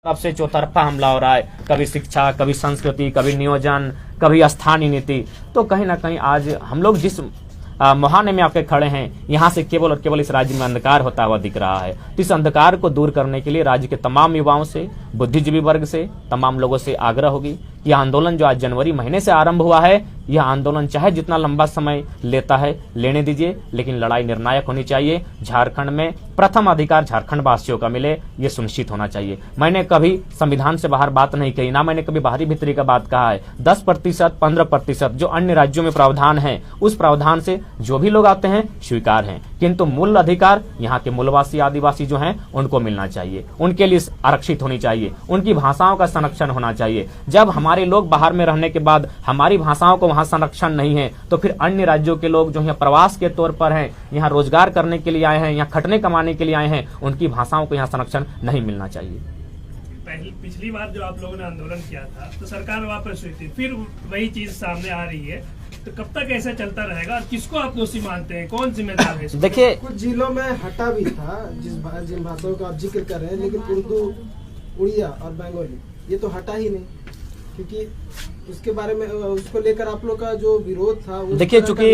अब से चौतरफा हमला हो रहा है, कभी शिक्षा, कभी संस्कृति, कभी नियोजन, कभी स्थानीय नीति। तो कहीं ना कहीं आज हम लोग जिस मुहाने में आके खड़े हैं, यहाँ से केवल और केवल इस राज्य में अंधकार होता हुआ दिख रहा है। तो इस अंधकार को दूर करने के लिए राज्य के तमाम युवाओं से, बुद्धिजीवी वर्ग से, तमाम लोगों से आग्रह होगी। यह आंदोलन जो आज जनवरी महीने से आरंभ हुआ है, यह आंदोलन चाहे जितना लंबा समय लेता है लेने दीजिए, लेकिन लड़ाई निर्णायक होनी चाहिए। झारखंड में प्रथम अधिकार झारखंड वासियों का मिले, ये सुनिश्चित होना चाहिए। मैंने कभी संविधान से बाहर बात नहीं कही, ना मैंने कभी बाहरी भीतरी का बात कहा है। 10%, 15% जो अन्य राज्यों में प्रावधान है, उस प्रावधान से जो भी लोग आते हैं स्वीकार हैं, किंतु मूल अधिकार यहाँ के मूलवासी आदिवासी जो हैं उनको मिलना चाहिए, उनके लिए आरक्षित होनी चाहिए, उनकी भाषाओं का संरक्षण होना चाहिए। जब हमारे लोग बाहर में रहने के बाद हमारी भाषाओं को वहां संरक्षण नहीं है, तो फिर अन्य राज्यों के लोग जो यहाँ प्रवास के तौर पर हैं, यहाँ रोजगार करने के लिए आए हैं, यहाँ खटने कमाने के लिए आए हैं, उनकी भाषाओं को यहाँ संरक्षण नहीं मिलना चाहिए। पिछली बार जो आप लोगों ने आंदोलन किया था तो सरकार वापस हुई थी, फिर वही चीज सामने आ रही है, तो कब तक ऐसा चलता रहेगा और किसको आप दोषी मानते हैं, कौन जिम्मेदार है? देखिए, कुछ जिलों में हटा भी था जिन भाषाओं का आप जिक्र कर रहे हैं, लेकिन उर्दू, उड़िया और बंगाली ये तो हटा ही नहीं, क्योंकि उसके बारे में उसको लेकर आप लोग का जो विरोध था। देखिए, चूंकि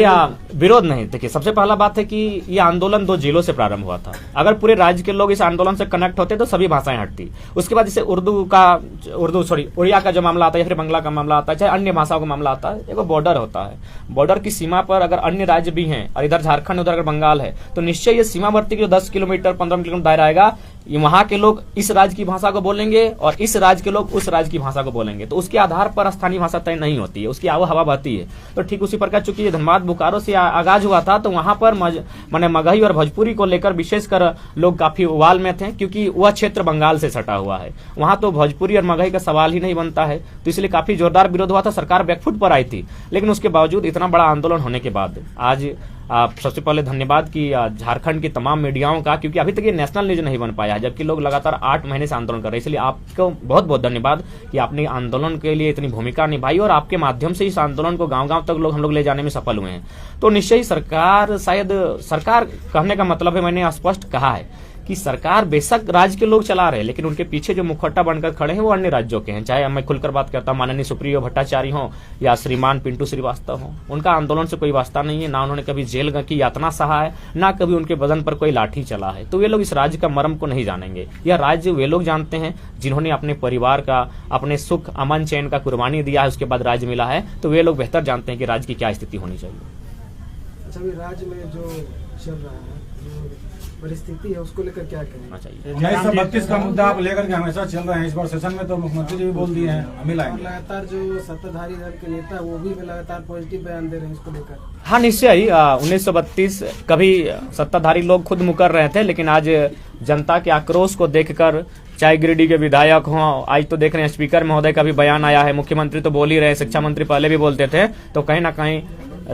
विरोध नहीं, देखिए सबसे पहला बात है कि ये आंदोलन 2 जिलों से प्रारंभ हुआ था। अगर पूरे राज्य के लोग इस आंदोलन से कनेक्ट होते तो सभी भाषाएं हटती। उसके बाद जैसे उड़िया का जो मामला आता है या फिर बंगला का मामला आता है, चाहे अन्य भाषाओं का मामला आता है, एक बॉर्डर होता है। बॉर्डर की सीमा पर अगर अन्य राज्य भी हैं और इधर झारखंड उधर अगर बंगाल है, तो निश्चय ये सीमावर्ती जो 10 किलोमीटर 15 किलोमीटर दायरा आएगा, वहां के लोग इस राज्य की भाषा को बोलेंगे और इस राज्य के लोग उस राज्य की भाषा को बोलेंगे। तो उसके आधार पर स्थानीय भाषा तय नहीं होती है, उसकी आवा हवा बहती है। तो ठीक उसी प्रकार चूंकि ये धनबाद बोकारो से आगाज हुआ था, तो वहां पर माने मगही और भोजपुरी को लेकर विशेषकर लोग काफी उबाल में थे, क्योंकि वह क्षेत्र बंगाल से सटा हुआ है, वहां तो भोजपुरी और मगही का सवाल ही नहीं बनता है। तो इसलिए काफी जोरदार विरोध हुआ था, सरकार बैकफुट पर आई थी। लेकिन उसके बावजूद इतना बड़ा आंदोलन होने के बाद आज सबसे पहले धन्यवाद कि झारखंड की तमाम मीडियाओं का, क्योंकि अभी तक ये नेशनल न्यूज नहीं बन पाया, जबकि लोग लगातार 8 महीने से आंदोलन कर रहे हैं। इसलिए आपको बहुत बहुत धन्यवाद कि आपने आंदोलन के लिए इतनी भूमिका निभाई और आपके माध्यम से इस आंदोलन को गांव-गांव तक हम लोग ले जाने में सफल हुए हैं। तो निश्चय ही सरकार कहने का मतलब है, मैंने स्पष्ट कहा है कि सरकार बेशक राज्य के लोग चला रहे हैं, लेकिन उनके पीछे जो मुखौटा बनकर खड़े हैं वो अन्य राज्यों के हैं। चाहे मैं खुलकर बात करता हूं, माननीय सुप्रियो भट्टाचार्य हो या श्रीमान पिंटू श्रीवास्तव हो, उनका आंदोलन से कोई वास्ता नहीं है। ना उन्होंने कभी जेल की यातना सहा है, ना कभी उनके बदन पर कोई लाठी चला है। तो वे लोग इस राज्य का मर्म को नहीं जानेंगे। यह राज्य वे लोग जानते हैं जिन्होंने अपने परिवार का, अपने सुख अमन चैन का कुर्बानी दिया है, उसके बाद राज्य मिला है। तो वे लोग बेहतर जानते हैं कि राज्य की क्या स्थिति होनी चाहिए। अच्छा, राज्य में जो चल रहा है, परिस्थिति है, उसको लेकर क्या कहना चाहिए? 1932 का मुद्दा आप लेकर के हमेशा चल रहे हैं। इस बार सेशन में तो मुख्यमंत्री जी भी बोल दिए हैं, हम ही लाएंगे। लगातार जो सत्ताधारी दल के नेता वो भी लगातार पॉजिटिव बयान दे रहे हैं इसको लेकर। हाँ, निश्चय ही 1932 कभी सत्ताधारी लोग खुद मुकर रहे थे, लेकिन आज जनता के आक्रोश को देखकर, चाहे गिरिडीह के विधायक हों, आज तो देख रहे हैं स्पीकर महोदय का भी बयान आया है, मुख्यमंत्री तो बोल ही रहे, शिक्षा मंत्री पहले भी बोलते थे। तो कहीं ना कहीं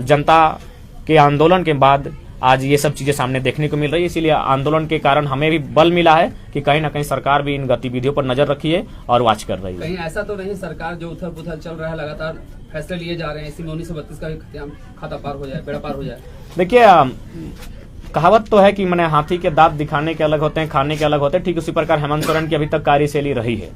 जनता के आंदोलन के बाद आज ये सब चीजें सामने देखने को मिल रही है। इसीलिए आंदोलन के कारण हमें भी बल मिला है कि कहीं ना कहीं सरकार भी इन गतिविधियों पर नजर रखी है और वॉच कर रही है। कहीं ऐसा तो नहीं सरकार जो उथल पुथल चल रहा है, लगातार फैसले लिए जा रहे हैं, इसी में 1932 का खाता पार हो जाए, बेड़ा पार हो जाए? देखिए, कहावत तो है कि मैंने हाथी के दांत दिखाने के अलग होते हैं, खाने के अलग होते हैं। ठीक उसी प्रकार हेमंत सोरेन की अभी तक कार्यशैली रही है।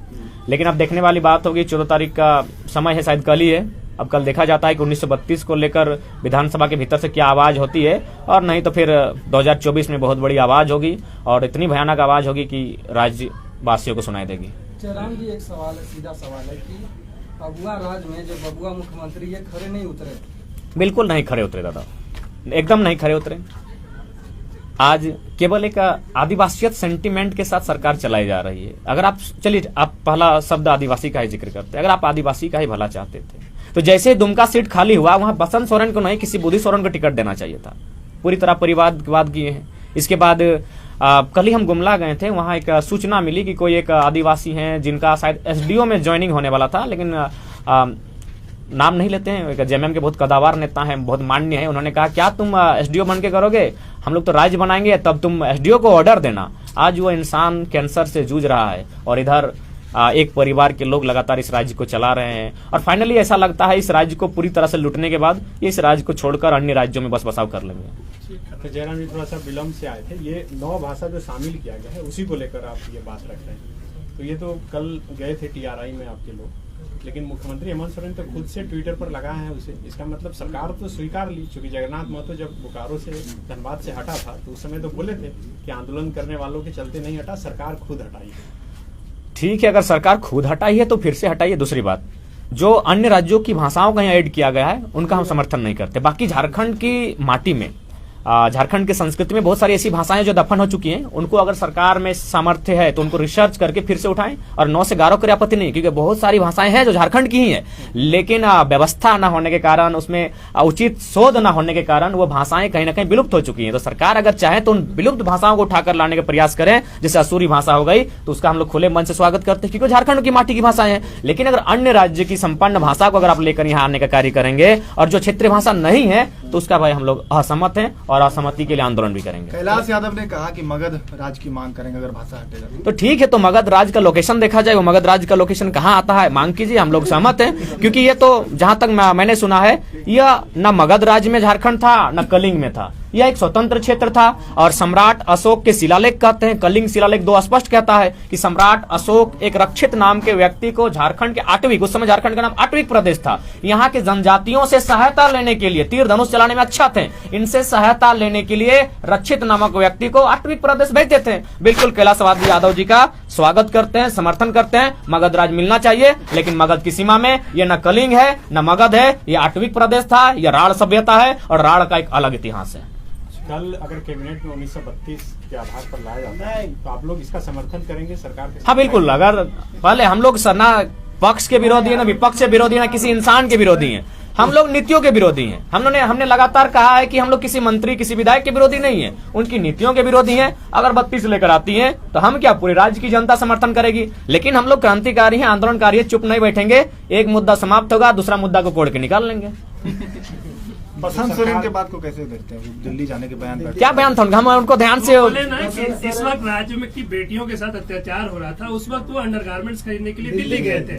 लेकिन अब देखने वाली बात होगी, 14 तारीख का समय है, शायद कल ही है। अब कल देखा जाता है कि 1932 को लेकर विधानसभा के भीतर से क्या आवाज होती है, और नहीं तो फिर 2024 में बहुत बड़ी आवाज होगी और इतनी भयानक आवाज होगी कि राज्यवासियों को सुनाई देगी। जयराम जी, एक सवाल है, सीधा सवाल है कि बबुआ राज्य में जो बबुआ मुख्यमंत्री ये खड़े नहीं उतरे? बिल्कुल नहीं खड़े उतरे दादा, एकदम नहीं खड़े उतरे। आज केवल एक आदिवासियत सेंटिमेंट के साथ सरकार चलाई जा रही है। अगर आप चलिए, आप पहला शब्द आदिवासी का ही जिक्र करते हैं, अगर आप आदिवासी का ही भला चाहते थे तो जैसे दुमका सीट खाली हुआ, वहां बसंत सोरेन को नहीं, किसी बुद्धि सोरेन को टिकट देना चाहिए था। पूरी तरह परिवारवाद किए हैं। इसके बाद कल ही हम गुमला गए थे, वहां एक सूचना मिली कि कोई एक आदिवासी हैं जिनका शायद एसडीओ में ज्वाइनिंग होने वाला था, लेकिन नाम नहीं लेते हैं, एक जेएमएम के बहुत कदावर नेता हैं, बहुत मान्य है। उन्होंने कहा, क्या तुम एसडीओ बन के करोगे? हम लोग तो राज्य बनाएंगे, तब तुम एसडीओ को ऑर्डर देना। आज वो इंसान कैंसर से जूझ रहा है और इधर एक परिवार के लोग लगातार इस राज्य को चला रहे हैं। और फाइनली ऐसा लगता है इस राज्य को पूरी तरह से लूटने के बाद इस राज्य को छोड़कर अन्य राज्यों में बस बसाव कर लेंगे। तो जयराम जी थोड़ा सा विलम्ब से आए थे, ये 9 भाषा जो शामिल किया गया है उसी को लेकर आप ये बात रख रहे हैं? तो ये तो कल गए थे टीआरआई में आपके लोग, लेकिन मुख्यमंत्री हेमंत सोरेन तो खुद से ट्विटर पर लगाए हैं उसे। इसका मतलब सरकार तो स्वीकार ली, क्योंकि जगन्नाथ महतो जब बोकारो से धनबाद से हटा था तो उस समय तो बोले थे कि आंदोलन करने वालों के चलते नहीं हटा, सरकार खुद हटाई। ठीक है, अगर सरकार खुद हटाई है तो फिर से हटाइए। दूसरी बात, जो अन्य राज्यों की भाषाओं का यहाँ ऐड किया गया है उनका हम समर्थन नहीं करते। बाकी झारखंड की माटी में, झारखंड की संस्कृति में बहुत सारी ऐसी भाषाएं जो दफन हो चुकी हैं, उनको अगर सरकार में सामर्थ्य है तो उनको रिसर्च करके फिर से उठाएं और 9 से 11 करे आपत्ति नहीं, क्योंकि बहुत सारी भाषाएं हैं जो झारखंड की ही है, लेकिन व्यवस्था न होने के कारण, उसमें उचित शोध न होने के कारण वो भाषाएं कहीं ना कहीं विलुप्त हो चुकी हैं। तो सरकार अगर चाहे तो उन विलुप्त भाषाओं को उठाकर लाने का प्रयास करें। जैसे असुरी भाषा हो गई तो उसका हम लोग खुले मन से स्वागत करते हैं, क्योंकि झारखंड की माटी की भाषाएं हैं। लेकिन अगर अन्य राज्य की संपन्न भाषा को अगर आप लेकर यहाँ आने का कार्य करेंगे और जो क्षेत्रीय भाषा नहीं है तो उसका भाई हम लोग असहमत हैं और असहमति के लिए आंदोलन भी करेंगे। कैलाश यादव ने कहा कि मगध राज की मांग करेंगे अगर भाषा हटेगा तो ठीक है, तो मगध राज का लोकेशन देखा जाए, वो मगध राज का लोकेशन कहाँ आता है मांग कीजिए, हम लोग सहमत हैं। क्योंकि ये तो जहां तक मैंने सुना है, यह न मगध राज में झारखंड था न कलिंग में था, यह एक स्वतंत्र क्षेत्र था। और सम्राट अशोक के शिलालेख कहते हैं, कलिंग शिलालेख 2 स्पष्ट कहता है कि सम्राट अशोक एक रक्षित नाम के व्यक्ति को झारखंड के आठवीं, उस समय झारखंड का नाम आठवीं प्रदेश था, यहाँ के जनजातियों से सहायता लेने के लिए, तीर धनुष चलाने में अच्छा थे, इनसे सहायता लेने के लिए रक्षित नामक व्यक्ति को आठवीं प्रदेश भेजते थे। बिल्कुल कैलाशवादी यादव जी का स्वागत करते हैं, समर्थन करते हैं। मगध राज मिलना चाहिए, लेकिन मगध की सीमा में ये न कलिंग है न मगध है, ये आठवीं प्रदेश था, यह राढ़ सभ्यता है और राढ़ का एक अलग इतिहास है। कल अगर कैबिनेट में 1932 के आधार पर लाया जाता है तो आप लोग इसका समर्थन करेंगे सरकार के? हाँ बिल्कुल, अगर पहले हम लोग ना पक्ष के विरोधी है, ना विपक्ष के विरोधी है, ना किसी इंसान के विरोधी हैं, हम लोग नीतियों के विरोधी हैं। हमने लगातार कहा है कि हम लोग किसी मंत्री, किसी विधायक के विरोधी नहीं है, उनकी नीतियों के विरोधी हैं। अगर 32 लेकर आती हैं तो हम क्या, पूरे राज्य की जनता समर्थन करेगी। लेकिन हम लोग क्रांतिकारी हैं, आंदोलनकारी हैं, चुप नहीं बैठेंगे। एक मुद्दा समाप्त होगा, दूसरा मुद्दा को कोड़ के निकाल लेंगे। बसंत सोरेन के बात को कैसे देखते हैं, दिल्ली जाने के बयान पर? क्या बयान था उनका, हम उनको ध्यान से बोले ना कि इस वक्त राज्य में की बेटियों के साथ अत्याचार हो रहा था, उस वक्त वो अंडरगारमेंट्स खरीदने के लिए दिल्ली गए थे।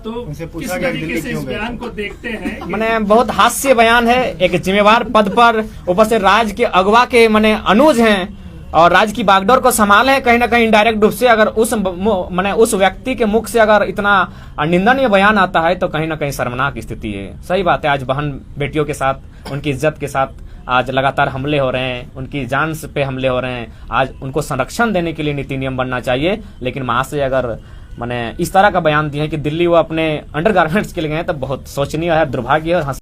तो किस तरीके से इस बयान को देखते हैं? मैंने बहुत हास्य बयान है। एक जिम्मेवार पद पर ऊपर से राज्य के अगवा के मैंने अनुज हैं और राज्य की बागडोर को संभाले हैं, कहीं ना कहीं इनडायरेक्ट रूप से अगर उस व्यक्ति के मुख से अगर इतना निंदनीय बयान आता है तो कहीं ना कहीं शर्मनाक स्थिति है। सही बात है, आज बहन बेटियों के साथ, उनकी इज्जत के साथ आज लगातार हमले हो रहे हैं, उनकी जान पे हमले हो रहे हैं। आज उनको संरक्षण देने के लिए नीति नियम बनना चाहिए। लेकिन महाशय अगर इस तरह का बयान दिए कि दिल्ली वो अपने अंडरगारमेंट्स के लिए गए, तब बहुत शोचनीय है, दुर्भाग्य है और